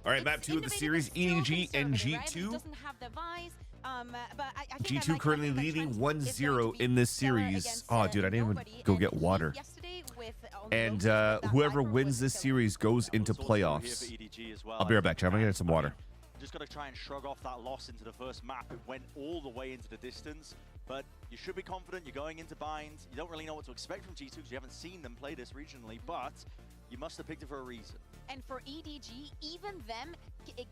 All right, map 2 of the series, EDG and G2. G2 currently leading 1-0 in this series. Oh, dude, I didn't even go get water. And whoever wins this series goes into playoffs. I'll be right back, chat. I'm gonna get some water. Just got to try and shrug off that loss into the first map. It went all the way into the distance, but you should be confident. You're going into binds. You don't really know what to expect from G2 because you haven't seen them play this regionally, but you must have picked it for a reason. And for EDG, even them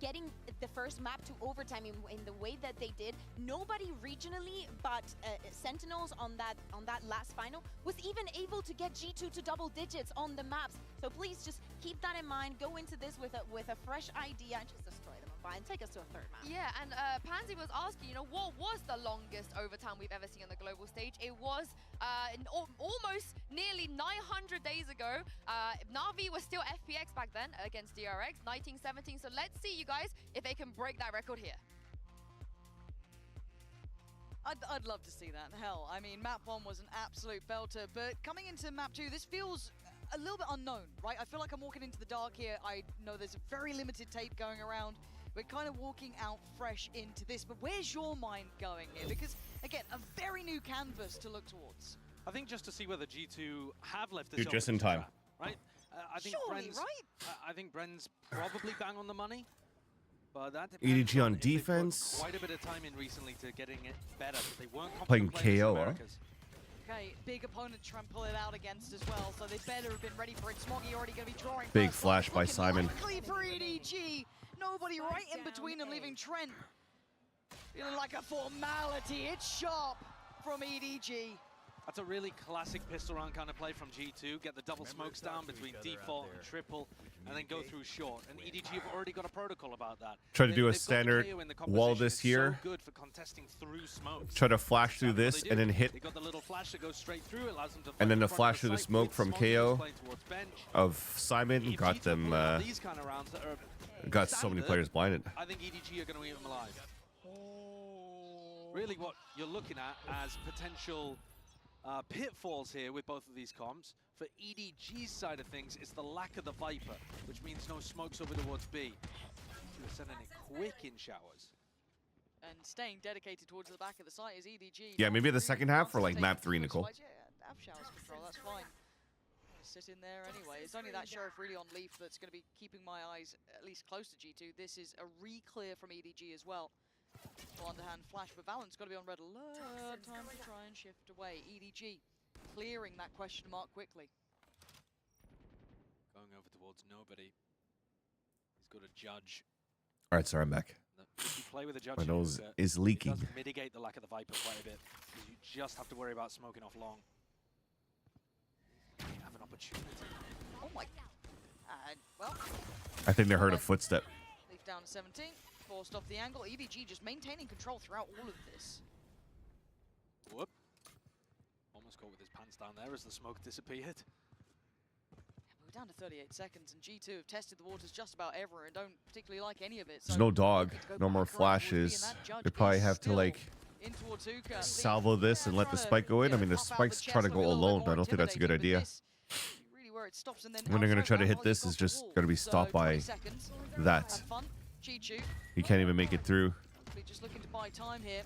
getting the first map to overtime in the way that they did, nobody regionally but Sentinels on that last final was even able to get G2 to double digits on the maps. So please just keep that in mind. Go into this with a fresh idea and just destroy them and take us to a third map. Yeah, and Pansy was asking, you know, what was the longest overtime we've ever seen on the global stage? It was almost nearly 900 days ago. Na'Vi was still FPX back then against DRX, 1917. So let's see, you guys, if they can break that record here. I'd love to see that. Hell, I mean, map 1 was an absolute belter, but coming into map 2, this feels a little bit unknown, right? I feel like I'm walking into the dark here. I know there's a very limited tape going around. We're kind of walking out fresh into this, but where's your mind going here? Because, again, a very new canvas to look towards. I think just to see whether G2 have left this Dude, just in time. Trap, right? I think Surely, right? I think Bren's probably bang on the money. But that EDG on if they've put defense. Quite a bit of time in recently to getting it better. But they weren't Playing confident KO, players in huh? Okay, big opponent trying to pull it out against as well, so they better have been ready for it. Smoggy already going to be drawing. Big first. flash by Looking Simon. likely for EDG. Nobody right in between them, leaving Trent feeling like a formality. It's sharp from EDG. That's a really classic pistol round kind of play from G2. Get the double smokes down between default and triple, and then go through short. And EDG have already got a protocol about that. Try to do a They've got the standard KO in the wall composition. this It's here. So good for contesting through smokes. Try to flash through this and then hit. They got the little flash that goes straight through. It allows them to And then the front flash of through the site smoke with from Smoggy KO playing towards bench. of Simon. Got them. These kind of rounds that are Got so many standard. players blinded. I think EDG are going to eat them alive. Really what you're looking at as potential pitfalls here with both of these comps. For EDG's side of things, it's the lack of the Viper, which means no smokes over towards B. You're sending it quick in showers. And staying dedicated towards the back of the site is EDG. Yeah, maybe the second half or like map 3, Nicole. Yeah, have showers control, that's fine. Sit in there anyway. It's only that Sheriff really on Leaf that's going to be keeping my eyes at least close to G2. This is a re-clear from EDG as well. Underhand flash, but Valent's got to be on red alert. Time to try and shift away. EDG clearing that question mark quickly. Going over towards nobody. He's got a judge. All right, sorry, I'm back. If you play with a judge, My nose it is leaking. does mitigate the lack of the Viper quite a bit. You just have to worry about smoking off long. You have an opportunity. Oh my. Well, I think they heard a footstep. Leaf down to 17. Forced off the angle. EDG just maintaining control throughout all of this. Whoop. Almost caught with his pants down there as the smoke disappeared. We're down to 38 seconds, and G2 have tested the waters just about ever and don't particularly like any of it. There's no dog, no more flashes. They probably have to like salvo this and let the spike go in. I mean, the spike's trying to go alone, but I don't think that's a good idea. When they're going to try to hit this is just going to be stopped by that. He can't even make it through. Just looking to buy time here.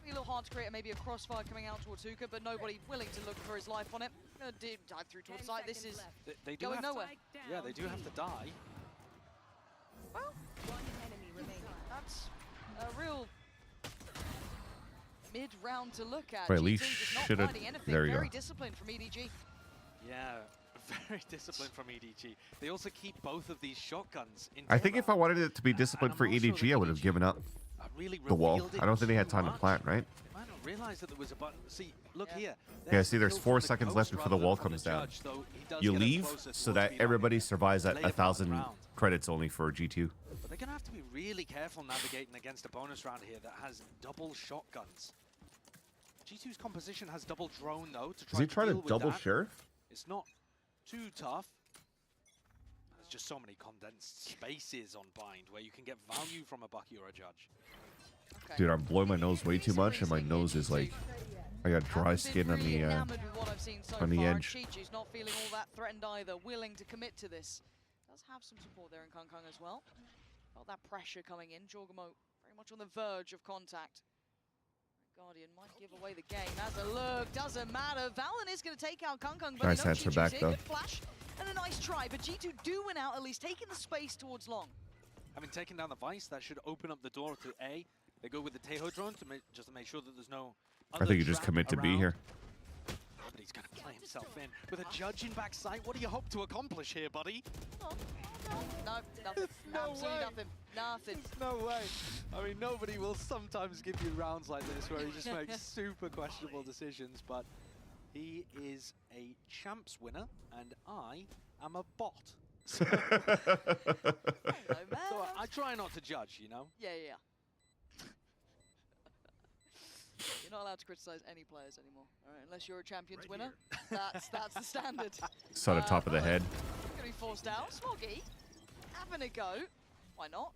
A little hard to create maybe a crossfire coming out towards Hookah, but nobody willing to look for his life on it. Dive through towards site. This is they do going nowhere. Yeah, they do have to die. Well, that's a real mid-round to look at. Right, Lee G2 just not should have. finding anything. There you Very go. disciplined from EDG. Yeah, very disciplined from EDG. They also keep both of these shotguns in I think if I wanted it to be disciplined for EDG, I would have given up really the wall. revealed it I don't think they had too time to much. plant, right? They might not realize that there was a button. See, look here. Yeah, see, there's Kill 4 from the seconds ghost left before the rather wall than from comes the down. judge, though he does You get it leave closer so towards that B everybody minus. survives at Lay it back 1,000 round. credits only for G2. But they're going to have to be really careful navigating against a bonus round here that has double shotguns. G2's composition has double drone, though, to try Does he try to deal with double that. sheriff? It's not too tough. There's just so many condensed spaces on Bind where you can get value from a Bucky or a Judge. Okay. Dude, I'm blowing my nose way too much, and my nose is like, I got dry skin on the enamored with what I've seen so on the far, edge. And Chi-Chi's not feeling all that threatened either, willing to commit to this. Does have some support there in Kung Kung as well. Felt that pressure coming in. Jorgamo very much on the verge of contact. Guardian might give away the game. As a look, doesn't matter. Valen is going to take out Kung Kung, but Nice answer back, though. Good flash and a nice try, but G2 do win out, at least taking the space towards long. Having taken down the Vice, that should open up the door to A. They go with the Teho drone just to make sure that there's no I think you just commit to B here. But he's going to play himself in. With a judge in backside, what do you hope to accomplish here, buddy? No, nothing. Absolutely nothing. Nothing. No way. I mean, nobody will sometimes give you rounds like this where he just makes super questionable decisions, but he is a champs winner, and I am a bot. So, Hello, man. so I try not to judge, you know? Yeah. You're not allowed to criticize any players anymore, all right? Unless you're a champions winner. That's the standard. Saw the top of the head. Gonna be forced out. Smoggy having a go. Why not?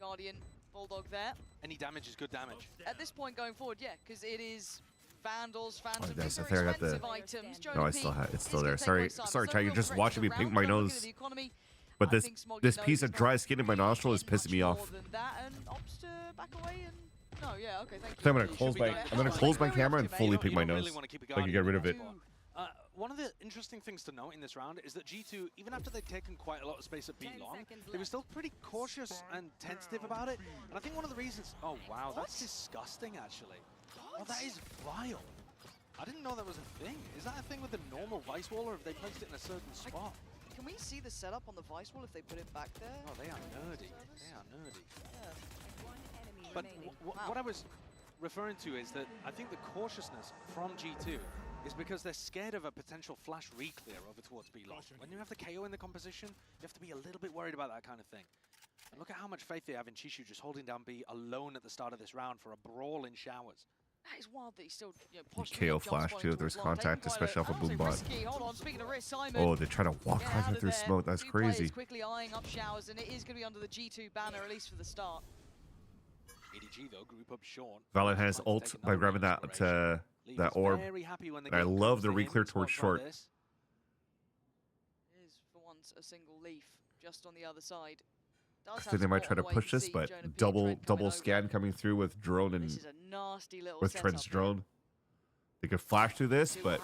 Guardian, Bulldog there. Any damage is good damage. At this point going forward, yeah, because it is Vandals, Phantom, nice. I very think I got the- expensive items. No, I still have. It's still there. Sorry, Ty. You're just watching me pink my nose. But this piece of dry skin in my nostril is pissing me off. No, yeah, okay, thank you. So I'm gonna close my camera and fully pick my You don't nose. really want to keep it So I can guarded get rid of it. anymore. One of the interesting things to note in this round is that G2, even after they'd taken quite a lot of space at B long, they were still pretty cautious and tentative about it. And I think one of the reasons... Oh, wow, that's disgusting, actually. Oh, that is vile. I didn't know that was a thing. Is that a thing with the normal Vice Wall, or have they placed it in a certain spot? Can we see the setup on the Vice Wall if they put it back there? Oh, they are nerdy. They are nerdy. Yeah. But what I was referring to is that I think the cautiousness from G2 is because they're scared of a potential flash re-clear over towards B long. When you have the KO in the composition, you have to be a little bit worried about that kind of thing. And look at how much faith they have in Chishu just holding down B alone at the start of this round for a brawl in showers. That is wild that he's still, KO flash too if there's contact, especially off a boom bot. Hold on, speaking of risk, Simon. Oh, they're trying to walk right through smoke. That's Two players crazy. quickly eyeing up showers, and it is going to be under the G2 banner, at least for the start. EDG though, group up short. Valen has ult by grabbing that orb. And I love the re-clear towards short. It is for once a single leaf just on the other side. I think they might try to push this, but double scan coming through with drone and This is a nasty little with Trent's drone. They could flash through this, but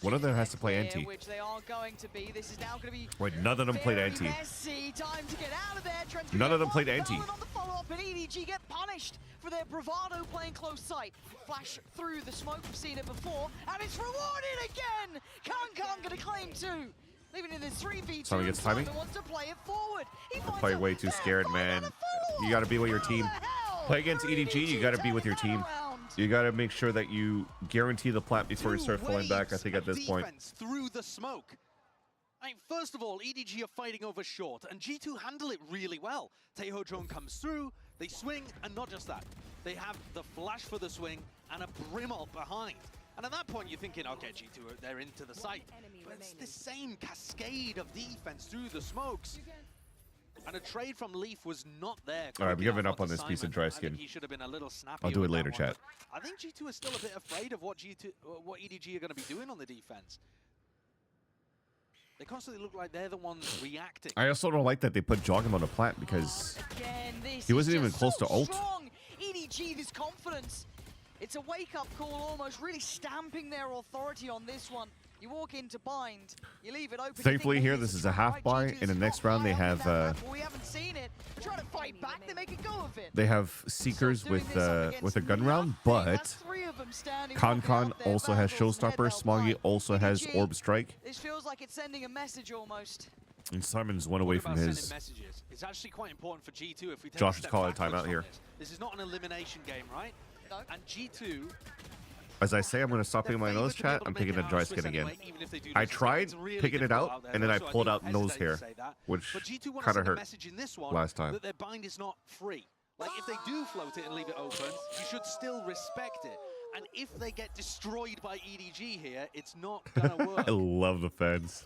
one of them has to play anti. Which they are going to be. This is now going to be Wait, none of them played very anti. messy. Time to get out of there. Trent's None of them played Valen anti. on the follow-up, and EDG get punished for their bravado playing close sight. Flash through the smoke. We've seen it before, and it's rewarded again. Kung going to claim two. Leaving in this 3v2. Simon gets timing. Wants to play it forward. He finds Play a way too fair scared, fight man. and a follow-up. You got to be with your How team. the hell? Play against For EDG, you got to be with your turning team. that around. You got to make sure that you guarantee the plant before you start falling back, I think, at this point. Through the smoke. I mean, first of all, EDG are fighting over short, and G2 handle it really well. Teho drone comes through, they swing, and not just that. They have the flash for the swing and a brim ult behind. And at that point, you're thinking, okay, G2, they're into the site. But it's the same cascade of defense through the smokes. And a trade from Leaf was not there. All right, I'm giving up on onto this piece of Simon. dry I think skin. he should have been a little snappier I'll do it with that later, one, chat. but I think G2 is still a bit afraid of what what EDG are going to be doing on the defense. They constantly look like they're the ones reacting. I also don't like that they put Jog him on the plant because Again, this he wasn't is even just close so to ult. Strong. EDG, this confidence. It's a wake-up call almost, really stamping their authority on this one. You walk into bind, you leave it open. Thankfully here, this is a half buy. In the next round, they have we haven't seen it. Try to fight back, they make a go of it. they have Seekers with a gun round, but Con also has Showstopper. Smoggy also has Orb Strike, This feels like it's sending a message almost. and Simon's one away What from about his. sending messages? It's actually quite important for G2 if we take Josh a is step calling a backwards timeout from here. This is not an elimination game, right? No. And G2... As I say, I'm going to stop picking my nose, chat. I'm picking a dry skin again. I tried picking it out, and then I pulled out nose hair, which kind of hurt last time. That their bind is not free. Like, if they do float it and leave it open, you should still respect it. And if they get destroyed by EDG here, it's not going to work. I love the fans.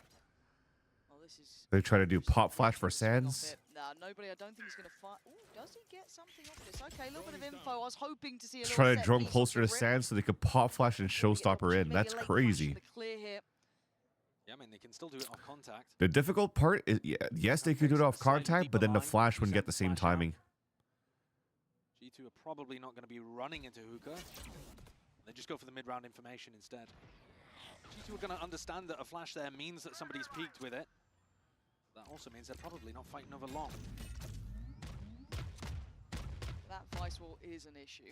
Oh, this is They try to do pop flash for Sands. Nah, nobody, I don't think he's going to fight. Ooh, does he get something off this? Okay, a little bit of info. I was hoping to see a Just little trying to set drone piece closer to of the rip. Sands so they could pop flash and Showstopper in. Maybe That's a late flash crazy. for the clear here. Yeah, I mean, they can still do it off contact. The difficult part is, yes, they could do it off contact, but then the flash wouldn't get the same timing. G2 are probably not going to be running into hookah. They just go for the mid-round information instead. G2 are going to understand that a flash there means that somebody's peaked with it. That also means they're probably not fighting over long. That vice wall is an issue.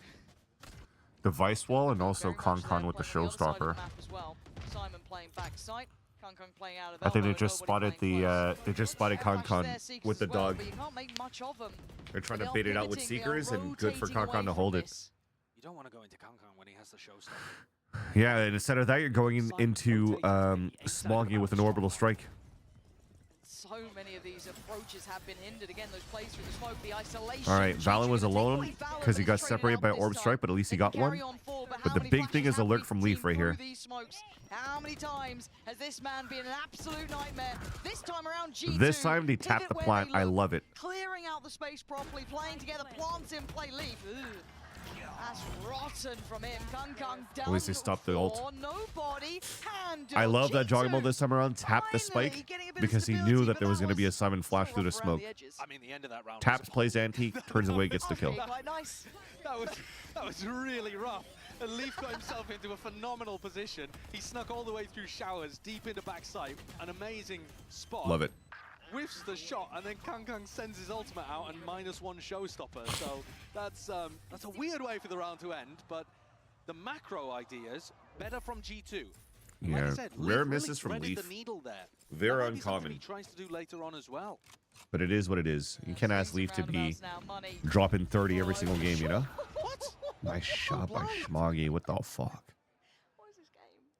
The Vice Wall and also Very much Con there, with the playing on other side of Showstopper. map as well. Simon playing backside. Kong playing out of I think they elbow, just nobody spotted playing the close. they just spotted Everyone Con there, Seekers with the as well, dog. but you can't make much of them. They're trying They to are bait it out with pivoting, they are Seekers, and good for rotating Con to away hold from it. this. You don't want to go into Kankan when he has the showstopper. Yeah, and instead of that, you're going into Smoggy with an orbital strike. So many of these approaches have been hindered. Again, those plays through the smoke, the isolation. All right, Valen was Gonna take alone away Valen, because he but got he's traded separated out by this Orb time. Strike, but at least he They can got one. carry on forward, But how the many big thing flashes is the have lurk we from Leaf seen right here. through these smokes? How many times has this man been an absolute nightmare? This time around, G2 This time they tapped pivot the where plant. they I look, love it. clearing out the space properly, playing together, plants in play, Leaf. Ugh. That's rotten from him. Kung down. At least they stopped the ult. Nobody can do I love that G2 Jogamo this time around tapped the finally spike getting a bit of because he stability, knew that but there was going to be a was Simon flash through the rough around smoke. edges. I mean, the end of that round. Taps, plays anti, turns away, gets the kill. Okay, quite nice. That was really rough. And Leaf got himself into a phenomenal position. He snuck all the way through showers, deep into backside. An amazing spot. Love it. Whiffs the shot, and then Kang sends his ultimate out and -1 showstopper. So that's a weird way for the round to end, but the macro ideas better from G2. Like I Yeah, said, rare Leaf misses really from threaded Leaf. the needle there. They're That might be something uncommon, He tries to do later on as well. but it is what it is. You can't ask Leaf to be Roundabouts now, money. dropping 30 every single game, you know? What? Nice shot by blind. Smoggy. What the fuck? What is this game?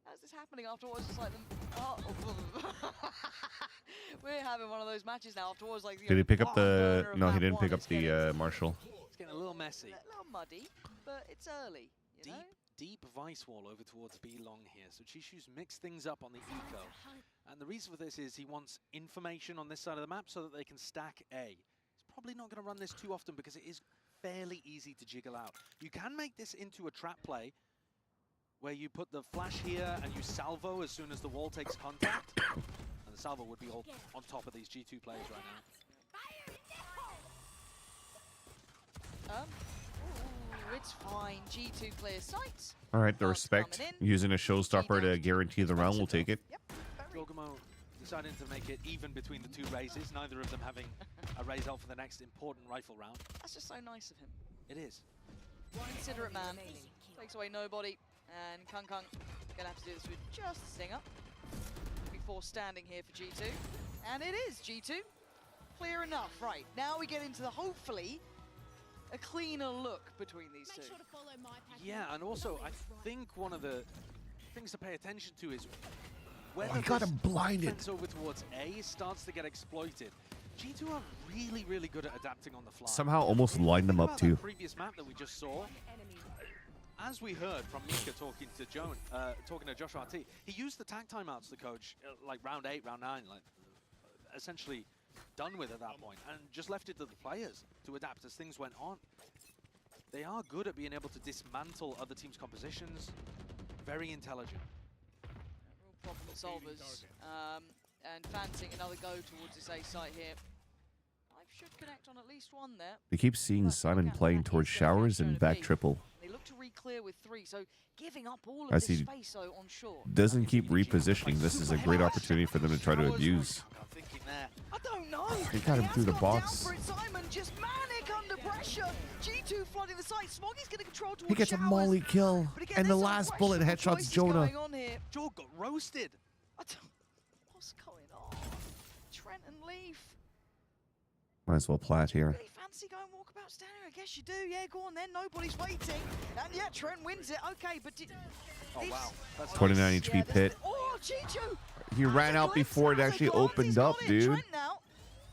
How's this happening after what was just like the... Oh. We're having one of those matches now after what was like... Did he pick up the... No, he didn't pick up the Marshall. It's getting a little messy. A little muddy, but it's early, you know? Deep vice wall over towards B long here. So Chishu's mixed things up on the eco. And the reason for this is he wants information on this side of the map so that they can stack A. He's probably not going to run this too often because it is fairly easy to jiggle out. You can make this into a trap play where you put the flash here and you salvo as soon as the wall takes contact. And the salvo would be all on top of these G2 players right now. Ooh, it's fine. G2 clear sight. All right, the Dogs respect. coming in. Using a showstopper to guarantee the round, we'll take it. Yep. Very Jogamo deciding to make it even between the two raises, neither of them having a raise out for the next important rifle round. That's just so nice of him. It is. Considerate man. Takes away nobody. And Kung gonna have to do this with just a stinger before standing here for G2. And it is G2. Clear enough. Right, now we get into the, hopefully, a cleaner look between these two. Yeah, and also I think one of the things to pay attention to is whether he got this him blinded. offense over towards A starts to get exploited. G2 are really, really good at adapting on the fly. Somehow almost lined them Think up about that too. previous map that we just saw. As we heard from Mika talking to Josh RT, he used the tag timeouts, the coach, like round 8, round 9, like essentially done with at that point, and just left it to the players to adapt as things went on. They are good at being able to dismantle other teams' compositions. Very intelligent. Real problem solvers. And fancying another go towards this A site here. I should connect on at least one there. We keep seeing Simon playing towards showers and back triple. They look to re-clear with 3, so giving up all of As this he space though on shore. Doesn't keep repositioning. This is a great opportunity for them to try to abuse. I'm thinking there. I don't know. He got him has through the gone box. down for it. Simon just manic under pressure. G2 flooding the site. Smoggy's going to control towards He gets a showers. molly kill, But again, and the there's some last bullet questionable headshots choices Jonah. going on here. Jog got roasted. What's going on? Trent and Leaf. Might as well plat here. Really fancy going walkabout standing? I guess you do. Yeah, go on then. Nobody's waiting. And yeah, Trent wins it. Okay, but did... Oh this- wow. That's 29 Yeah, HP there's pit. the- Oh, G2! He ran out before it actually opened up, dude. Trent now.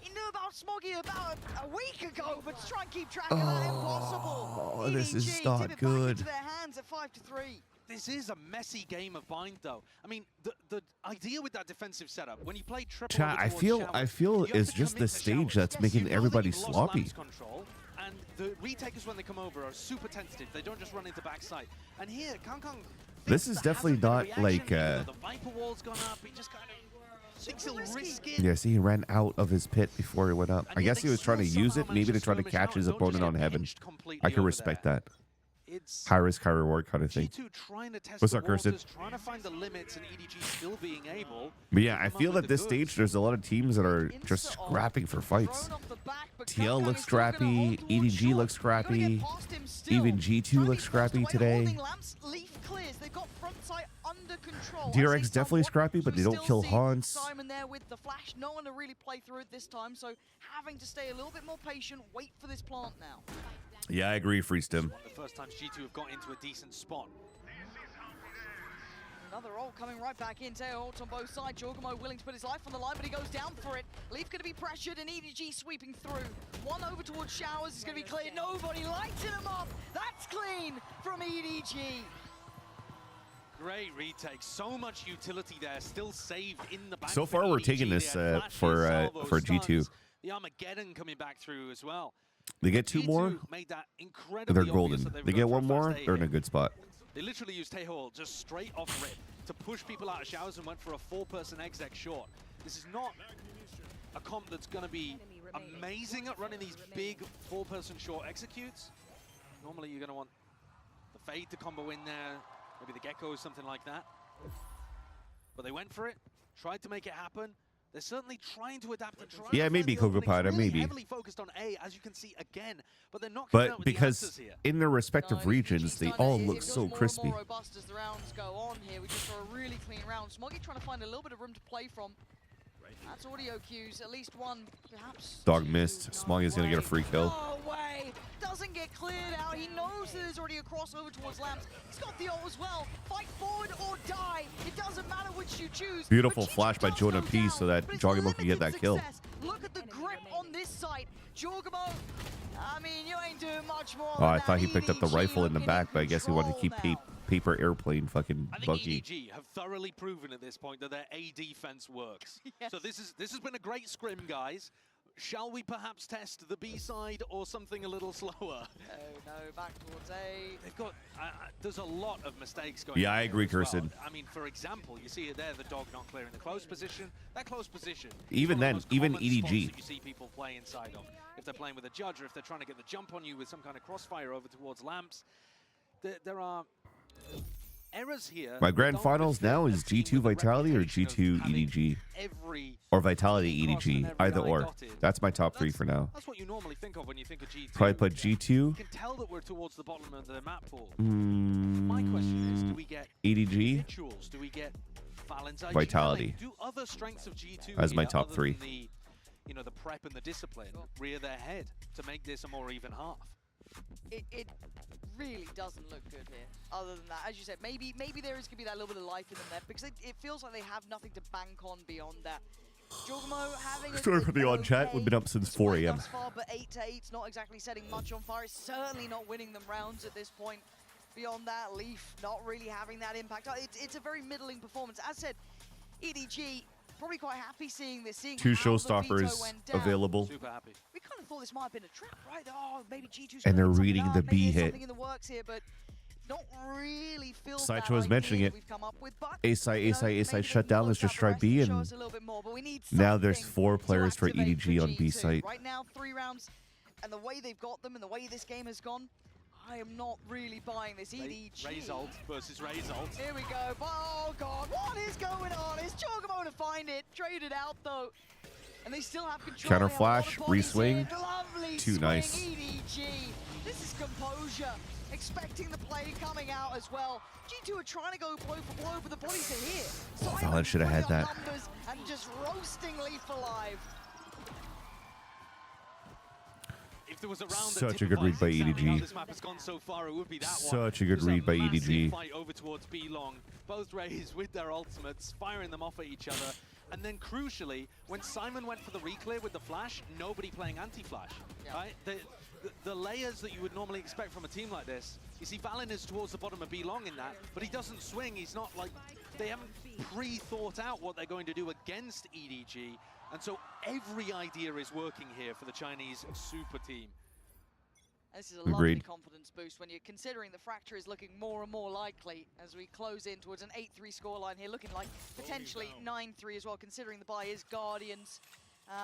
He knew about Smoggy about a week ago, but to try and keep track of that, impossible. Oh, this is EDG not tip it back good. into their hands at 5-3. This is a messy game of bind, though. I mean, the idea with that defensive setup, when you play triple Chat, over I towards feel showers, you have it's to just commit the to stage showers. that's making You know that everybody you've lost sloppy. lance control, and the retakers, when they come over, are super tentative. They don't just run into backside. And here, Kang This is definitely not like The Viper wall's gone up. He just kind of thinks he'll risk it. yeah, see, he ran out of his pit before he went up. I guess he was trying to use it, maybe to try to catch his opponent on heaven. I can respect that. It's High risk, high reward kind of thing. G2 trying to test What's the up, Kirsten? waters, trying to find the limits, and EDG still being able. But yeah, I Come feel up with at the this goods. stage, there's a lot of teams that are just scrapping for fights. TL looks scrappy, EDG looks scrappy, even G2 looks scrappy today. DRX definitely scrappy, but they don't kill Hans. Simon there with the flash, no one to really play through it this time, so having to stay a little bit more patient, wait for this plant now. Yeah, I agree, Freestem. One of the first times G2 have got into a decent spot. Another ult coming right back in. Teo ults on both sides. Jorgamo willing to put his life on the line, but he goes down for it. Leaf going to be pressured, and EDG sweeping through. One over towards Showers is going to be cleared. Nobody lighting him up. That's clean from EDG. Great retake. So much utility there, still saved in the back. So for far, we're EDG. taking They this had flashes, for salvos, G2. stuns. The Armageddon coming back through as well. They get 2 G2 more, made that incredibly they're obvious golden. that They were get going 1 for a more, fast A they're in a hit. good spot. They literally used Taeho just straight off rip to push people out of Showers and went for a 4-person exec short. This is not a comp that's going to be amazing at running these big 4-person short executes. Normally you're going to want the Fade to combo in there, maybe the Gecko or something like that. But they went for it, tried to make it happen. They're certainly trying to adapt and try. Yeah, to maybe find the openings. Cocopada, Really maybe. heavily focused on A, as you can see again, but they're not coming out But with the because answers here. in their respective regions, they all look so crispy. More robust as the rounds go on here. We just saw a really clean round. Smoggy trying to find a little bit of room to play from. That's audio cues, at least one, perhaps. Dog 2. missed. Smoggy's gonna get a free kill. No way! Doesn't get cleared out. He knows that there's already a crossover towards Lamps. He's got the ult as well. Fight forward or die. It doesn't matter which you choose. Beautiful But G2 flash by does Jonah go P down, so that but it's Jogamo can get limited that kill. success. Look at the grip on this site. Jorgamo, I mean, you ain't doing much more. Oh, I than thought that. he picked up the EDG rifle in the looking back, but I guess he wanted to keep control now. paper airplane fucking I think buggy. EDG have thoroughly proven at this point that their A defense works. Yes. So this has been a great scrim, guys. Shall we perhaps test the B side or something a little slower? No, back towards A. They've got there's a lot of mistakes going. Yeah, on I here agree, as well. Kirsten. I mean, for example, you see it there, the dog not clearing the close position. That close position. is Even one of then, the most even common spots EDG. that you see people play inside of. If they're playing with a judge, or if they're trying to get the jump on you with some kind of crossfire over towards Lamps, there are errors here. My grand Don't finals fit now a is team G2 with the Vitality or reputation of G2 having EDG. every Or Vitality team crossed and EDG, every either eye or. dotted. That's my top 3 for now. That's what you normally think of when you think of G2. Probably put You G2, can tell that we're towards the bottom of the map pool. My question is, do we get EDG, rituals? Do we get Valen's IG Vitality. Do other strengths of G2 as my here, top other 3. than the, the prep and the discipline, rear their head to make this a more even half? It really doesn't look good here. Other than that, as you said, maybe there is going to be that little bit of life in them there, because it feels like they have nothing to bank on beyond that. Jorgamo having Sorry for the odd chat. We've been up since 4 a.m. Thus far, but 8 to 8's not exactly setting much on fire. It's certainly not winning them rounds at this point. Beyond that, Leaf not really having that impact. It's a very middling performance. As said, EDG probably quite happy seeing this. Seeing 2 how the showstoppers veto went down. available. Super happy. We kind of thought this might have been a trap, right? Oh, maybe G2's And they're gonna reading something the up. B Maybe there's hit. something in the works here, but don't really feel Sideshow that was mentioning idea it. we've come up with, but, A-side maybe shut they down. can Let's close just out try the rest B, and show and us a little bit more, but we need now there's something 4 to players for activate EDG on B G2. site. Right now, 3 rounds, and the way they've got them and the way this game has gone, I am not really buying this. EDG. Result versus result. Here we go. Oh god, what is going on? Is Jorgamo to find it? Traded out though. And they still have control. Counter They have a lot of flash, bodies re-swing. here. Lovely Too swing, nice. EDG. This is composure. Expecting the play coming out as well. G2 are trying to go blow for blow, but the bodies are here. Oh, Simon Valen should have had putting up that. numbers and just roasting Leaf alive. If there was a round Such that a good read by typifies exactly how EDG. This map has gone so far, it would be that one. Such a good Just read by massive EDG. Fight over towards B long. Both Rays with their ultimates, firing them off at each other. And then crucially, when Simon went for the reclear with the flash, nobody playing anti-flash, right? The layers that you would normally expect from a team like this, you see Valen is towards the bottom of B long in that, but he doesn't swing. He's not like, they haven't pre-thought out what they're going to do against EDG. And so every idea is working here for the Chinese super team. This is a lovely Agreed. confidence boost when you're considering the fracture is looking more and more likely as we close in towards an 8-3 scoreline here, looking like potentially 9-3 as well, considering the buy is Guardians.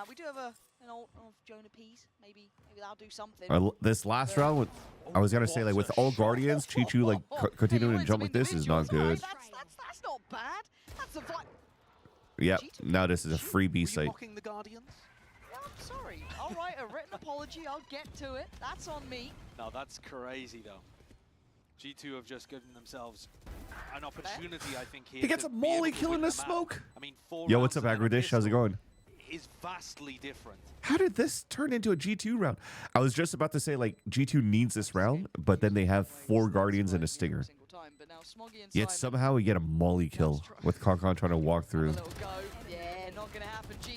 We do have an ult of Jonah Pease. Maybe that'll do something. This last round, with, I was gonna say like with all Guardians, Chi-Chu like continuing to jump like this is not good. That's not bad. That's a vibe. Yeah, now this is a freebie site. Mocking the Guardians? Yeah, I'm sorry. All right, a written apology. I'll get to it. That's on me. No, that's crazy though. G2 have just given themselves an opportunity, I think, here. He gets to a be able molly to kill in win the map. smoke. I mean, 4 Yo, what's rounds up, and a Agradish? How's it pistol going? is vastly different. How did this turn into a G2 round? I was just about to say like G2 needs this round, but then they have 4 Guardians and a Stinger. Yet somehow we get a molly kill with Concon trying to walk through.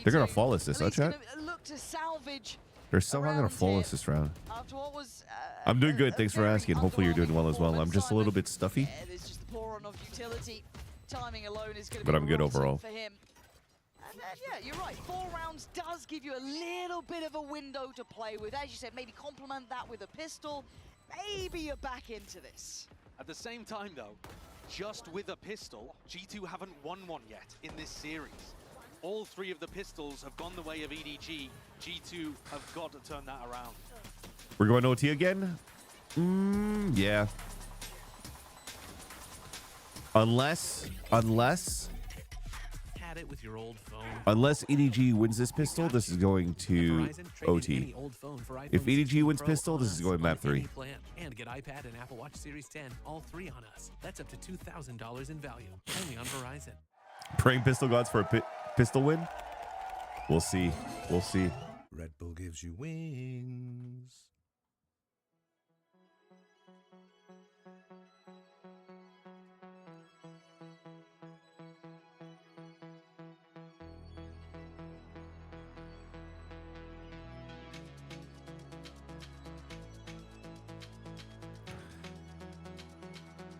They're gonna flawless this, huh, chat? Look to salvage. They're somehow gonna flawless this round. I'm doing good. Thanks for asking. Hopefully you're doing well as well. I'm just a little bit stuffy, Yeah, there's just the poor run of utility. Timing alone is going to but be I'm good rotten overall. for him. And yeah, you're right. 4 rounds does give you a little bit of a window to play with. As you said, maybe complement that with a pistol. Maybe you're back into this. At the same time, though, just with a pistol, G2 haven't won one yet in this series. All 3 of the pistols have gone the way of EDG. G2 have got to turn that around. We're going OT again? Yeah. Unless Had it with your old phone. EDG wins this pistol, this is going to OT. If EDG wins pistol, this is going map 3. And get iPad and Apple Watch Series 10, all 3 on us. That's up to $2,000 in value, only on Verizon. Praying pistol gods for a pistol win? We'll see. We'll see. Red Bull gives you wings.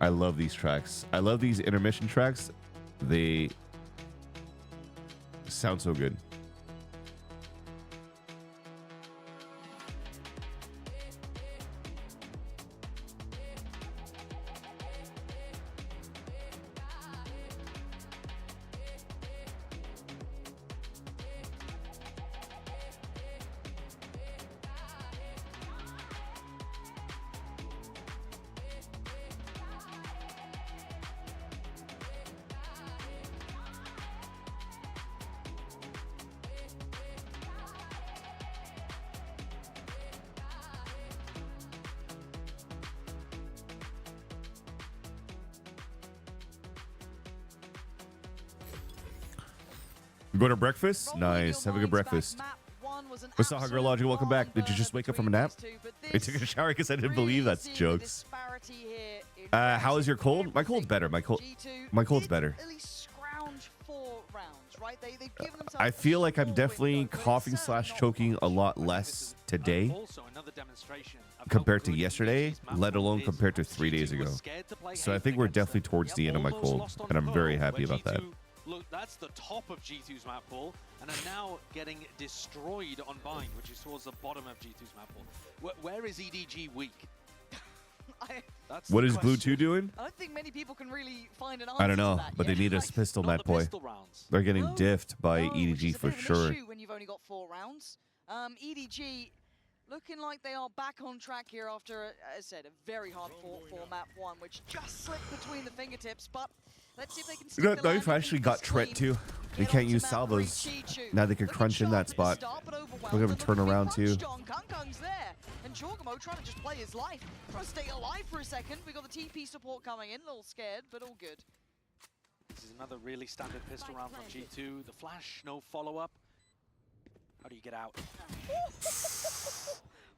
I love these tracks. I love these intermission tracks. They sound so good. Go to breakfast? Nice. Have a good breakfast. What's up, Hunger Logic? Welcome back. Did you just wake up from a nap? I took a shower because I didn't believe that's jokes. How is your cold? My cold's better. My cold's better. I feel like I'm definitely coughing / choking a lot less today compared to yesterday, let alone compared to 3 days ago. So I think we're definitely towards the end of my cold, and I'm very happy about that. Look, that's the top of G2's map pool, and are now getting destroyed on Bind, which is towards the bottom of G2's map pool. Where is EDG weak? What is Blue 2 doing? I don't think many people can really find an answer. I don't know, to that but yet. they need a pistol, Matt Boy. They're getting diffed by EDG for sure. Issue when you've only got 4 rounds. EDG looking like they are back on track here after, as I said, a very hard fought for map 1, which just slipped between the fingertips, but let's see if they can stick the They've actually got Tret too. They can't use salvos. Now they can crunch in that spot. Look at him turn around too. Kangkang's there, and Chorgamo trying to just play his life. Trying to stay alive for a second. We got the TP support coming in, a little scared, but all good. This is another really standard pistol round from G2. The flash, no follow-up. How do you get out?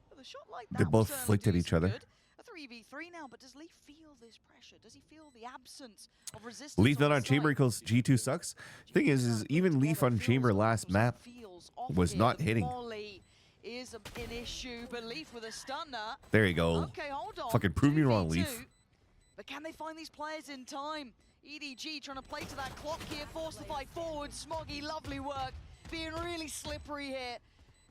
With a shot like that They both flicked at each other. A 3v3 now, but does Leaf feel this pressure? Does he feel the absence of resistance? Leaf not on Chamber equals G2 sucks. Thing is even Leaf on Chamber last map was not hitting. Is an issue, but Leaf with a stunner. There you go. Okay, hold on. Fucking prove me wrong, 2v2. Leaf. But can they find these players in time? EDG trying to play to that clock here, force the fight forward. Smoggy, lovely work. Being really slippery here.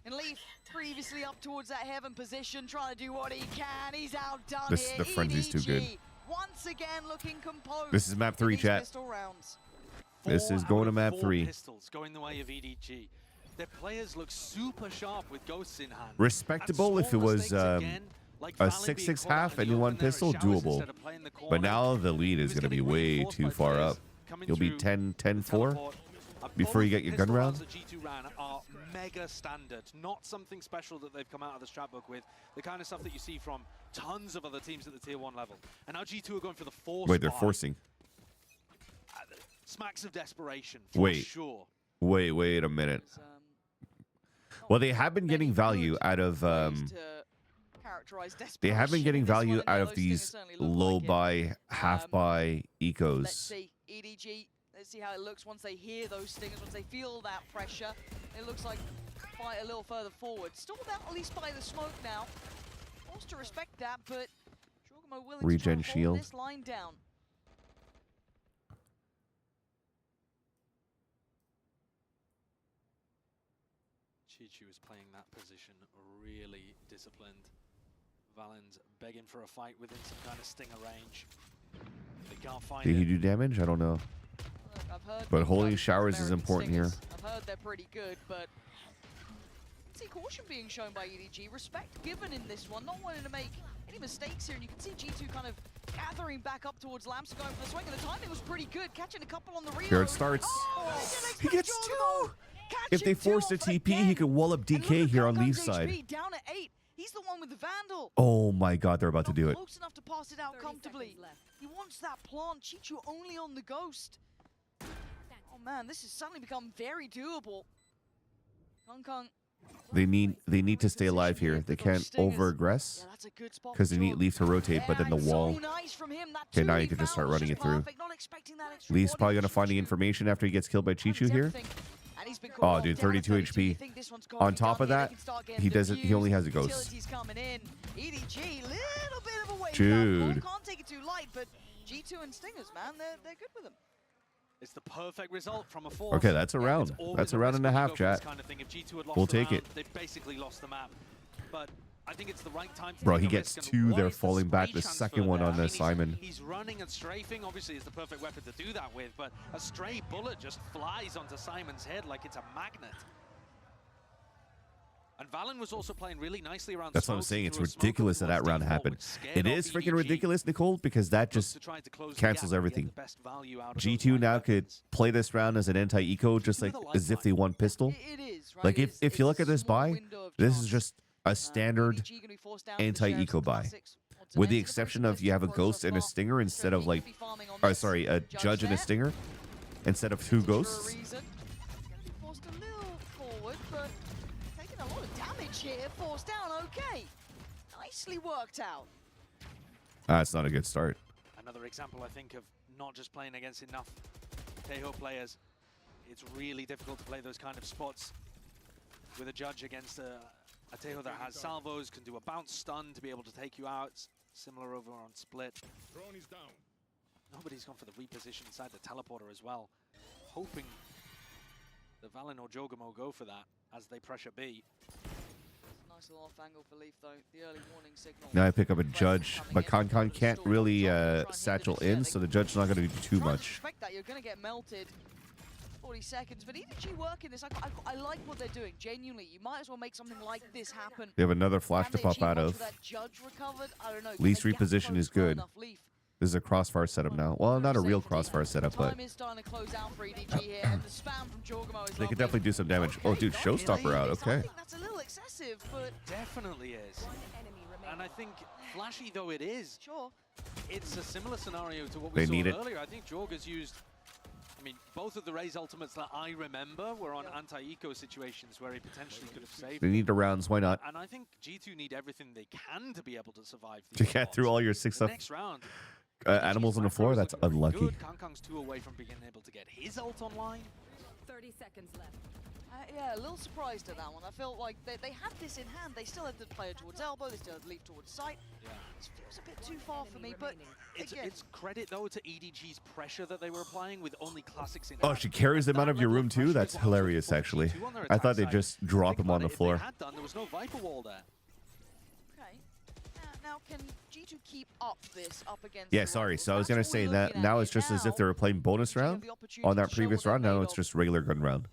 And Leaf previously up towards that heaven position, trying to do what he can. He's outdone This here. the frenzy's too good. EDG once again looking composed. This is map 3, in these chat. pistol rounds. This is going to map 3. Pistols going the way of EDG. Their players look super sharp with ghosts in hand. Respectable if it was a 6-6 half and you one pistol, doable. But now the lead is going to be way too far up. You'll be 10-4 before you get your gun round. The G2 ran are mega standard, not something special that they've come out of the strat book with. The kind of stuff that you see from tons of other teams at the tier 1 level. And now G2 are going for the force. Wait, they're forcing. Smacks of desperation, for sure. Wait a minute. Well, they have been getting value out of they have been getting value out of these low buy, half buy ecos. Let's see EDG. Let's see how it looks once they hear those stingers, once they feel that pressure. It looks like fight a little further forward. Still about at least by the smoke now. Forced to respect that, but Jorgamo willing Regen to try shield. hold this line down. Chichu is playing that position really disciplined. Valen's begging for a fight within some kind of stinger range. They can't find Did it. he do damage? I don't know. Look, I've heard But they've holding got showers is American important stingers. here. I've heard they're pretty good, but see caution being shown by EDG. Respect given in this one, not wanting to make any mistakes here. And you can see G2 kind of gathering back up towards Lamps, going for the swing, and the timing was pretty good, catching a couple on the reload. Here it starts. Oh, He gets 2! If they Catching two force a off TP, again. he could wall up And look DK at here on Gungung's Leaf's side. HP down at 8. He's the one with the Vandal. Oh my god, they're about to do it. Close enough to pass it out comfortably. He wants that plant. Chichu only on the ghost. Oh man, this has suddenly become very doable. Kung. They need to stay alive here. They can't over-aggress Yeah, that's a good spot because for they need Jorg. Leaf to rotate, but then the Yeah, wall. so nice from him. That Okay, now you two-lead can just start foul was running just it through. perfect. Not expecting that extra Leaf's body probably from gonna find the Chichu. information after he gets killed by Chichu here. Everything. And he's been Oh, called dude, down at 32 HP. You think this one's got to On be top done of here. They that, can start getting he doesn't. He only has a diffused. ghost. Utilities coming in. EDG, little bit of a wave Dude. down. Can't take it too light, but G2 and Stingers, man, they're good with them. It's the perfect result from a force. Okay, that's a round. It's always That's a round risk and a when you half, go for this chat. kind of thing. If G2 had lost We'll the take round, it. They've basically lost the map. But I think it's the right time to Bro, take he a gets risk, and 2 what there, is the falling back. spray The second transfer one there? on I mean, Simon. He's running and strafing. Obviously, it's the perfect weapon to do that with, but a stray bullet just flies onto Simon's head like it's a magnet. And Valen was also playing really nicely around. That's what I'm smokes. saying. He It's threw a smoke ridiculous that towards that round default, happened. which scared It off is freaking EDG. ridiculous, Nicole, because that Looks just to try to close the cancels gap and get everything. the best value out of those G2 light now could weapons. play this round as an anti-eco, just like as if they won pistol. It is, right? Like It's- if you look it's at a this small buy, window of this is chance. just a standard EDG gonna be forced down to the anti-eco Sheriff's buy, Classics. Once with the again, it's exception very of you have a sophisticated ghost and a so far. stinger instead of So like, he could be farming on oh this. sorry, a judge and a there. stinger instead of 2 For a ghosts. reason. Gonna be forced a little forward, but taking a lot of damage here. Forced down, okay. Nicely worked out. That's not a good start. Another example, I think, of not just playing against enough Tejo players. It's really difficult to play those kind of spots with a judge against a Tejo that has salvos, can do a bounce stun to be able to take you out. It's similar over on Split. Nobody's gone for the reposition inside the teleporter as well. Hoping that Valen or Jorgamo go for that as they pressure B. Nice little off angle for Leaf, though. The early warning signal. Now I pick up a judge, but Concon can't really satchel in, so the judge's not going to do too Try to much. respect that, you're going to get melted. 40 seconds, but EDG working this. I like what they're doing, genuinely. You might as well make something like this happen. They have another flash Can to they pop achieve out much of. with that judge recovered? I don't know. Leaf's Can they gap reposition close is well good. enough? Leaf. This is a crossfire setup now. Well, not a real crossfire setup, but Time is starting to close out for EDG here, and the spam from Jorgamo is they lovely. could definitely do some damage. Oh, dude, showstopper out. I Okay. think that's a little excessive, but Definitely is. And I think, flashy though it is, sure. it's a similar scenario to what we They saw need it. earlier. I think Jorg has used, I mean, both of the Raze ultimates that I remember were on anti-eco situations where he potentially could have saved They need the rounds. Why not? And I think G2 need everything they can to be able to survive To these get through spots. all your 6 The up next round, animals on the floor, that's unlucky. Good. Kangkang's 2 away from being able to get his ult online. 30 seconds left. Yeah, a little surprised at that one. I felt like they had this in hand. They still had the player towards elbow. They still had the leaf towards sight. Yeah. This feels a bit too far for me, but again, It's credit though to EDG's pressure that they were applying with only classics in. Oh, she carries them out of your room too? That's hilarious, actually. I thought they'd just drop him on the floor. There was no Viper wall there. okay. Now can G2 keep up this up against? Yeah, the sorry. rivals? So I was That's going what to say we're that looking at now here. it's just as if they were playing bonus Now, round the opportunity on that to show previous what they're round. Now made it's of. just regular gun round.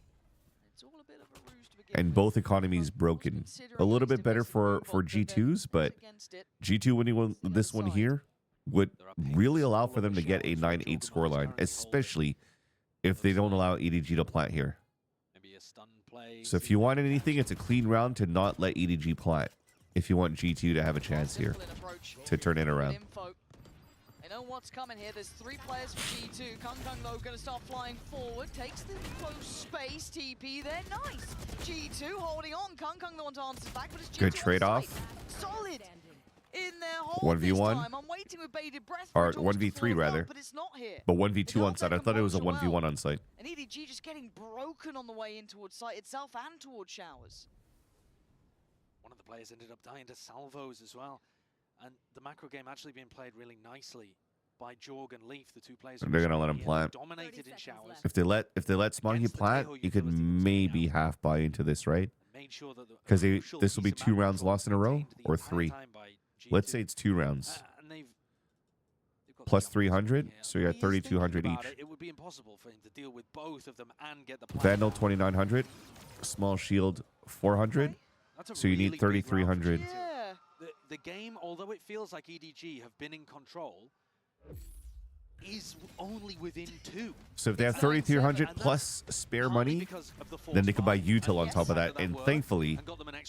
It's all a bit of a ruse to begin And with. both economies broken. A little bit better for G2s, but G2 winning this one here would really allow for them to get a 9-8 scoreline, especially if they don't allow EDG to plant here. Maybe a stun play. So if you want anything, it's a clean round to not let EDG plant. If you want G2 to have a chance here to turn it around. They know what's coming here. There's 3 players for G2. Kung though going to start flying forward. Takes the close space. TP there. Nice. G2 holding on. Kung the one to answer back, but it's G2 Good on trade-off. site. Solid. In their hole 1v1? this time. I'm waiting with bated breath Or for it almost to 1v3 fall apart, rather. but it's not here. But 1v2 on site. I thought it was a 1v1 on site. And EDG just getting broken on the way in towards site itself and towards showers. One of the players ended up dying to salvos as well. And the macro game actually being played really nicely by Jorg and Leaf, the 2 players. They're gonna let him plant. Dominated in showers. If they let Smoggy plant, you could maybe half buy into this, right? Because this will be 2 rounds lost in a row or 3. Let's say it's 2 rounds. Plus 300, so you're at 3,200 each. It would be impossible for him to deal with both of them and get the Vandal 2,900, small shield 400, so you need 3,300. Yeah. The game, although it feels like EDG have been in control, is only within 2. So if they have 3,300 plus spare money, then they can buy util on top of that. And thankfully,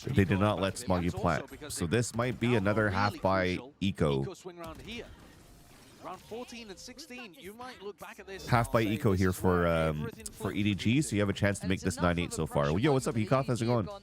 they did not let Smoggy plant. So this might be another half buy eco. Round 14 and 16, you might look back at this. Half by eco here for EDG, so you have a chance to make this 9-8 so far. Well, yo, what's up, Ekoth? How's it going? No.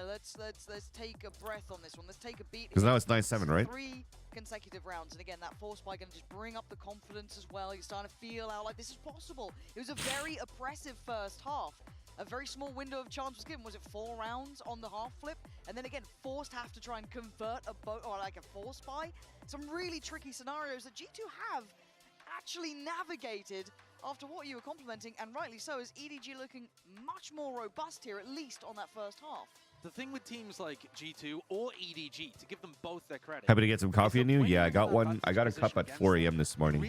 Let's take a breath on this one. Let's take a beat. Because now it's 9-7, right? 3 consecutive rounds, and again, that force spike going to just bring up the confidence as well. You're starting to feel out like this is possible. It was a very oppressive first half. A very small window of chance was given. Was it 4 rounds on the half flip? And then again, forced have to try and convert a boat or like a force buy. Some really tricky scenarios that G2 have actually navigated after what you were complimenting, and rightly so, is EDG looking much more robust here, at least on that first half. The thing with teams like G2 or EDG, to give them both their credit. Happy to get some coffee in you? Yeah, I got one. I got a cup at 4 a.m. this morning.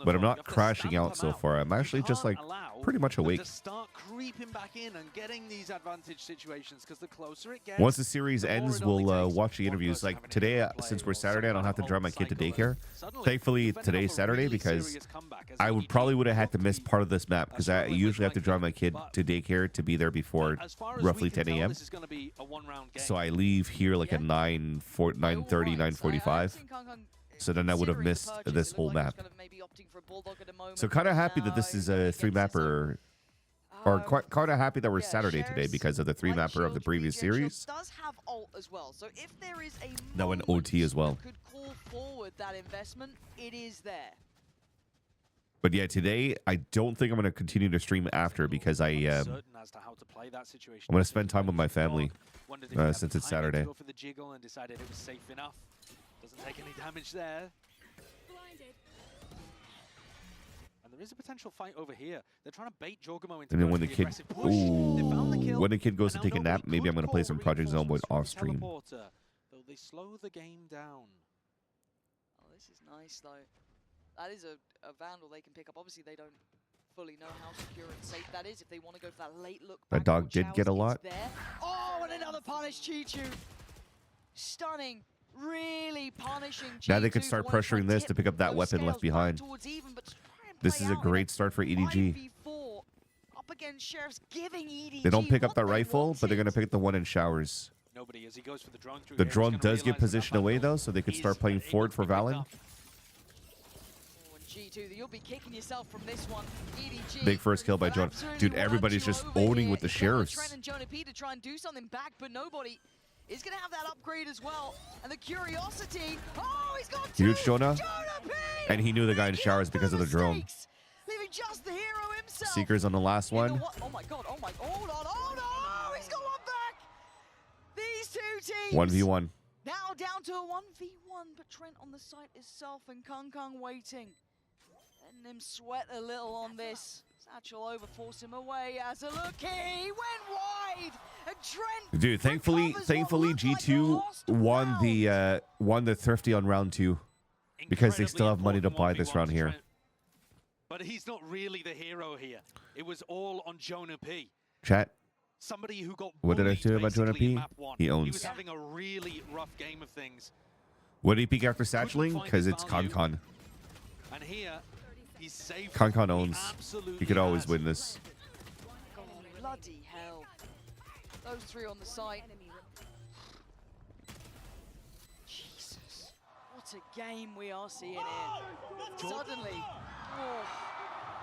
But I'm not crashing out so far. I'm actually just like pretty much awake. Start creeping back in and getting these advantage situations, because the closer it gets, once the series ends, we'll watch the interviews. Like today, since we're Saturday, I don't have to drive my kid to daycare. Thankfully, today's Saturday, because I probably would have had to miss part of this map, because I usually have to drive my kid to daycare to be there before roughly 10 a.m. So I leave here like at 9:30, 9:45. So then I would have missed this whole map. So kind of happy that this is a 3-mapper, or kind of happy that we're Saturday today because of the 3-mapper of the previous series. Does have ult as well, so if there is a That went OT as well. could call forward that investment, it is there. But yeah, today I don't think I'm going to continue to stream after, because I'm going to spend time with my family since it's Saturday. Go for the jiggle and decided it was safe enough. Doesn't take any damage there. And there is a potential fight over here. They're trying to bait Jorgamo into And then when the the kid, aggressive push. They found the kill, when the kid goes to and take a now nap, nobody maybe I'm could going to play call some for Project Zomboid reinforcements from off stream. Teleporter, though they slow the game down. Oh, this is nice though. That is a Vandal they can pick up. Obviously, they don't fully know how secure and safe that is if they want to go for that late look. That dog did get a lot. Oh, and another punish, Chi-Chu. Stunning. Really punishing G2. Now they could start pressuring this to pick up that weapon left behind. This is a great start for EDG. They don't pick up that rifle, but they're going to pick up the one in showers. Nobody, as he goes for the drone through The here, drone he's gonna does get realize positioned that away, Vandal though, so they could is start playing able forward to for be picked Valen. up. Oh, and G2, you'll be kicking yourself from this one. EDG. Big first kill by John. Absolutely Dude, won everybody's you just over owning here. with the It's sheriffs. Trent and Jonah P to try and do something back, but nobody is going to have that upgrade as well. And the curiosity. Oh, he's got two. Huge Jonah. Jonah P! And he knew the guy in showers because of the drone. Leaving just the hero himself. himself. Seekers on the last one. Oh my god, oh my, hold on, oh no, he's got one back. These two teams. 1v1. Now down to a 1v1, but Trent on the site itself and Kung waiting. Letting him sweat a little on this. Satchel over, force him away as a look. He went wide. And Trent. Dude, thankfully G2 won the thrifty on round 2 because they still have money to buy this round here. But he's not really the hero here. It was all on Jonah P. Chat. Somebody who got What did I say about Jonah basically in P? map 1. He owns. He was having a really rough game of things. What did he peek after satcheling? Because it's Concon. And here, he's saved. Concon owns. He could always win this. Oh, bloody hell. Those three on the site. Jesus. What a game we are seeing here. Suddenly. Oh,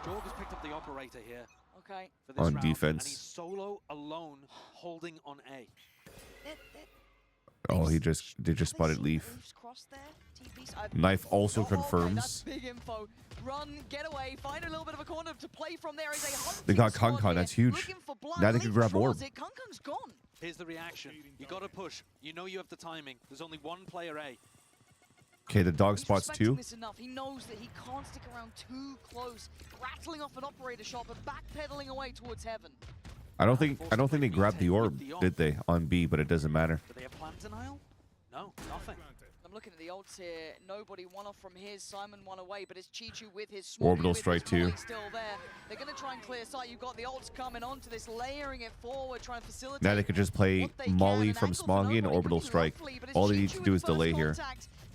Jorg has picked up the operator here okay. for this On round, defense. And he's solo alone holding on A. Oh, they just spotted Leaf. Knife also confirms. That's big info. Run, get away, find a little bit of a corner to play from there. They got Concon, that's huge. Now they can grab orb. Concon's gone. Here's the reaction. You got to push. You know you have the timing. There's only one player A. Okay, the dog He's spots respecting 2. this enough. He knows that he can't stick around too close, rattling off an operator shot, but backpedaling away towards heaven. I don't think they grabbed the orb, did they, on B? But it doesn't matter. Do they have plan denial? No, nothing. I'm looking at the ults here. Nobody one off from his. Simon one away, but it's Chichu with his small Orbital strike too. Still there. They're going to try and clear sight. You've got the ults coming onto this, layering it forward, trying to facilitate. Now they could just play Molly from Smoggy and Orbital Strike. All they need to do is delay here.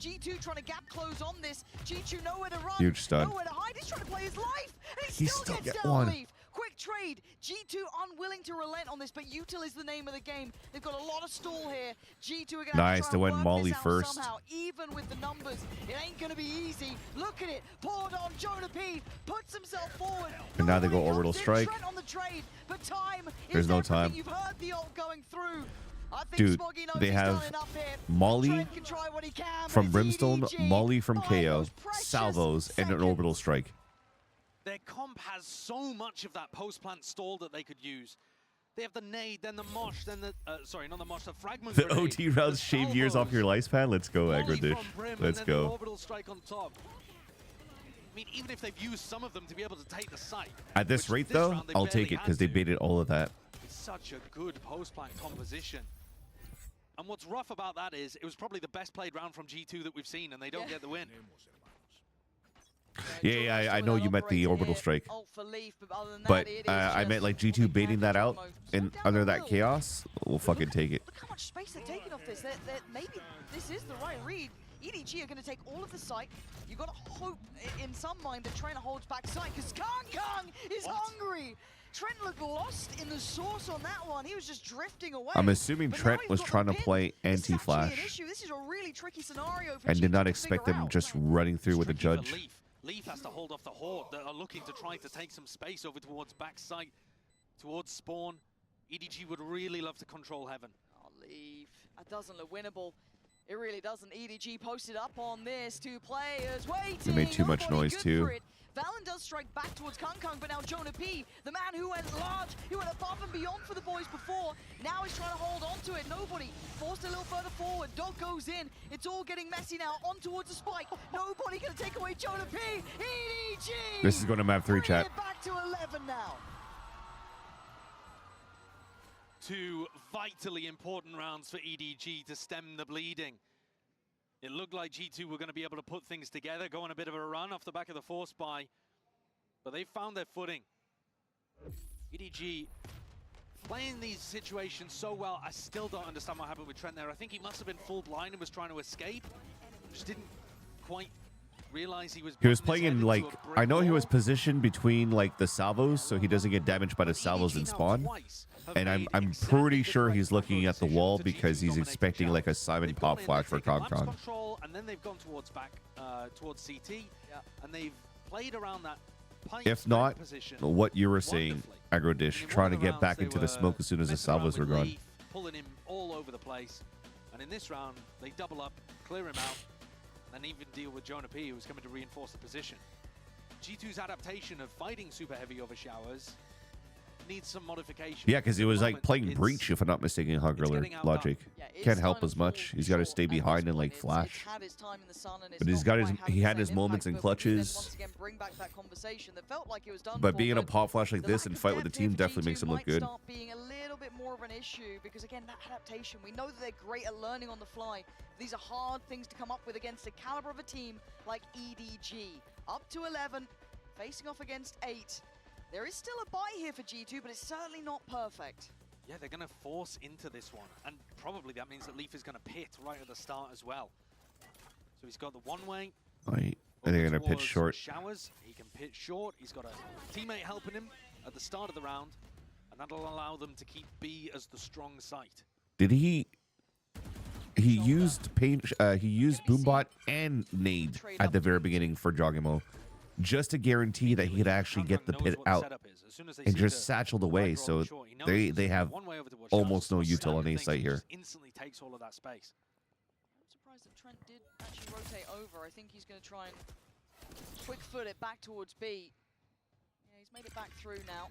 G2 trying to gap close on this. G2 nowhere to run. Huge stun. Nowhere to hide. He's trying to play his life. And He still still gets get down one. Leaf. Quick trade. G2 unwilling to relent on this, but Util is the name of the game. They've got a lot of stall here. G2 are going to Nice, try they and went work Molly this out first. somehow. Even with the numbers, it ain't going to be easy. Look at it. Poured on. Jonah P puts himself forward. And now they go Nobody Orbital comes in. Strike. Trent on the trade, but time There's is no everything. time. You've heard the ult going through. I think Dude, Smoggy knows they he's done have enough here. Molly Trent can try what he can, but from it's Brimstone, EDG. Molly from Find KO, those precious salvos, and an seconds. Orbital Strike. Their comp has so much of that post-plant stall that they could use. They have the nade, then the mosh, then the sorry, not the mosh, the fragment. The grenade, OT rounds the shave years off your salvos, lifespan. Let's go, Molly Aggro Dish. from Brim, Let's and then the go. orbital strike on top. I mean, even if they've used some of them to be able to take the site. At this which rate, this though, round they I'll barely take it had because they to. baited all of that. It's such a good post-plant composition. And what's rough about that is it was probably the best played round from G2 that we've seen, and they don't get the win. Yeah, I know you meant the Orbital Strike. But I meant like G2 baiting that out and under that chaos, we'll fucking take it. Look how much space they're taking off this. Maybe this is the right read. EDG are going to take all of the site. You've got to hope in some mind that Trent holds back site because Kang is hungry. Trent looked lost in the source on that one. He was just drifting away. I'm assuming But now Trent he's was got the trying to pin. play This is actually an anti-flash issue. This is a really tricky scenario for and did G2 not to expect figure them out. just running through with a Tricky for judge. Leaf. Leaf has to hold off the Horde that are looking to try to take some space over towards backside, towards spawn. EDG would really love to control heaven. Oh, Leaf. That doesn't look winnable. It really doesn't. EDG posted up on this. 2 players waiting. They made too much Nobody noise, good too. for it. Valen does strike back towards Kang, but now Jonah P, the man who went large, who went above and beyond for the boys before, now he's trying to hold on to it. Nobody forced a little further forward. Dog goes in. It's all getting messy now. On towards the spike. Nobody going to take away Jonah P. EDG. This is going to map 3, Bring chat. it back to 11 now. 2 vitally important rounds for EDG to stem the bleeding. It looked like G2 were going to be able to put things together, go on a bit of a run off the back of the force buy, but they found their footing. EDG playing these situations so well. I still don't understand what happened with Trent there. I think he must have been full blind and was trying to escape. Just didn't quite realize he was playing in like, I know he was positioned between like the salvos so he doesn't get damaged by the salvos in spawn. And I'm pretty sure he's looking at the wall because he's expecting like a Simon pop flash for Concon. And then they've gone towards back, towards CT, and they've played around that pipe If not, position what you were saying, wonderfully. Aggro Dish, In trying one to of the get back rounds, into they the smoke as soon as the messing around salvos were with gone. Leaf, pulling him all over the place. And in this round, they double up, clear him out, and even deal with Jonah P, who's coming to reinforce the position. G2's adaptation of fighting super heavy over showers needs some modification. Yeah, because he At the was like moment, playing it's- breach, if I'm not mistaken, Hugger getting outdone. logic. Yeah, it's Can't help starting as to much. fall He's got to short stay at this behind and point. like It's flash. had its time in the sun and it's But he's not got quite his having he the had same his moments impact, and but we do then clutches. once again bring back that conversation that felt like it was done But for, being in a pop flash like the this lack and of fight with the depth here team for definitely G2 makes him look might good. start being a little bit more of an issue because again that adaptation, we know that they're great at learning on the fly. These are hard things to come up with against the caliber of a team like EDG. Up to 11, facing off against 8. There is still a bye here for G2, but it's certainly not perfect. Yeah, they're going to force into this one. And probably that means that Leaf is going to pit right at the start as well. So he's got the one-way. Right. And they're going to pitch towards short. Showers. He can pitch short. He's got a teammate helping him at the start of the round. And that'll allow them to keep B as the strong site. Did he used paint he used Boombot and Nade at the very beginning for Jogimo, just to guarantee that he could actually get the pit out and just satcheled away, so they have almost no util on A site here. Instantly takes all of that space. I'm surprised that Trent did actually rotate over. I think he's going to try and quick foot it back towards B. Yeah, he's made it back through now.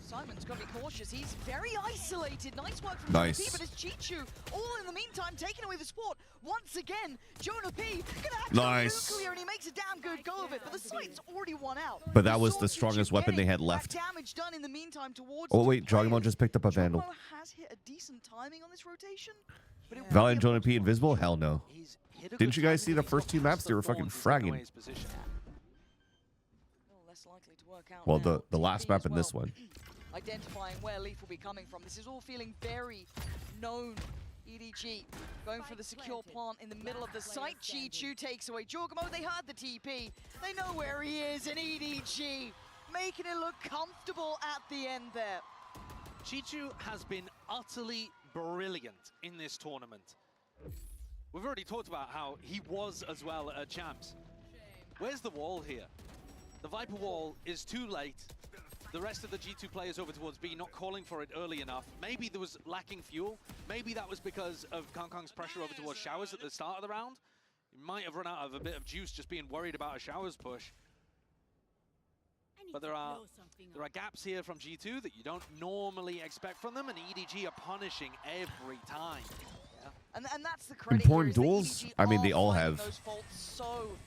Simon's got to be cautious. He's very isolated. Nice work from Nice. Jonah P, but it's Chichu all in the meantime taking away the sport. Once again, Jonah P gonna have Nice. nuclear and he makes a damn good go of it, but the site's already won out. But that We was saw the strongest Chichu weapon they had getting left. that damage done in the meantime towards Oh two wait, Jogimo players. just picked up a Vandal. Jogimo has hit a decent timing on this rotation, but it will Valiant be a Jonah P close one. invisible? Hell no. He's hit a Didn't good you guys timing, see the but he's first got two past maps? the They were thorn fucking to take away fragging. his position. A little less likely to work out Well, now. the last TP map as and this well. one. Identifying where Leaf will be coming from. This is all feeling very known. EDG going for the secure plant in the middle of the site. Chichu takes away Jorgamo. They heard the TP. They know where he is, and EDG making it look comfortable at the end there. Chichu has been utterly brilliant in this tournament. We've already talked about how he was as well at Champs. Where's the wall here? The Viper wall is too late. The rest of the G2 players over towards B not calling for it early enough. Maybe there was lacking fuel. Maybe that was because of Kong's pressure over towards Showers at the start of the round. He might have run out of a bit of juice just being worried about a Showers push. But there are gaps here from G2 that you don't normally expect from them, and EDG are punishing every time. Yeah. And that's the credit Important here, is that duels? EDG I mean, are they all finding have. those faults so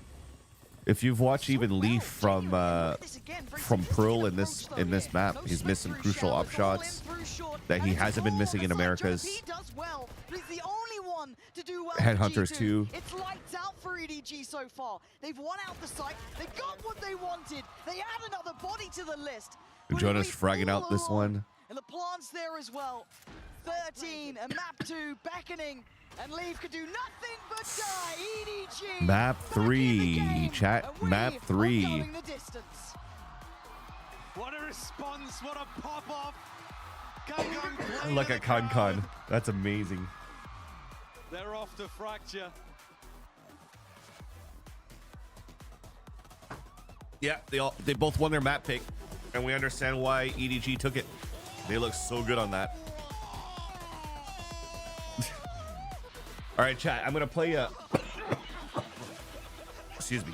If you've watched even well. Leaf from Genuinely, this again, very Pearl sophisticated in this approach, though, map, here. No he's smoke missing through crucial showers, up shots all in through short, that he and it's hasn't been all missing on in the side. Americas. Jonah P does well, but he's the only one to do well. Headhunters for G2. too. It's lights out for EDG so far. They've won out the site. They got what they wanted. They add another body to the list. But Jonas Leaf fragging all out this along. one. And the plant's there as well. 13 and map 2 beckoning. And Leaf could do nothing but die. EDG. Map back in the 3, game, chat. and we Map are 3. going the distance. What a response, what a pop-off. Kong Look at Con. That's amazing. They're off to fracture. Yeah, they both won their map pick, and we understand why EDG took it. They look so good on that. All right, chat. I'm gonna play excuse me.